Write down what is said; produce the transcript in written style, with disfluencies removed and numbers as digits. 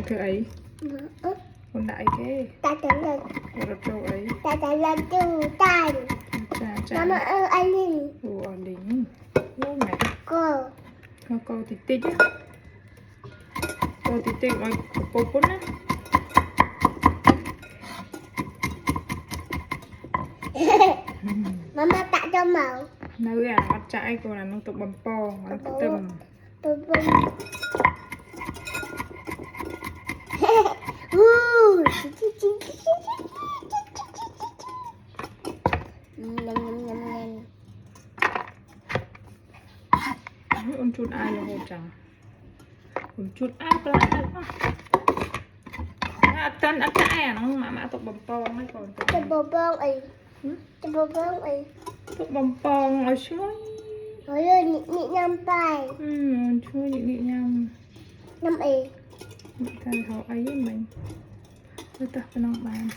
con thưa ấy con đại cái ta trả lời rồi châu ấy ta trả lời từ tay cha mama ơi anh đi ủa đỉnh ô mẹ cô cô thì tích á cô thì tích mà cô cún á mama tak cho màu nơi à bắt trái cô là nó tụ bầm po nó tầm bông un chút ai là hồ chẳng un chút ai là tân ăn trái à nó mà tụ bầm po mấy còn cái bông ấy cái bông ấy tụ bầm po ở chuối rồi rồi nhị nhâm tay chuối nhị nhâm năm ấy thằng họ ấy với mình tôi tập cái nó bàn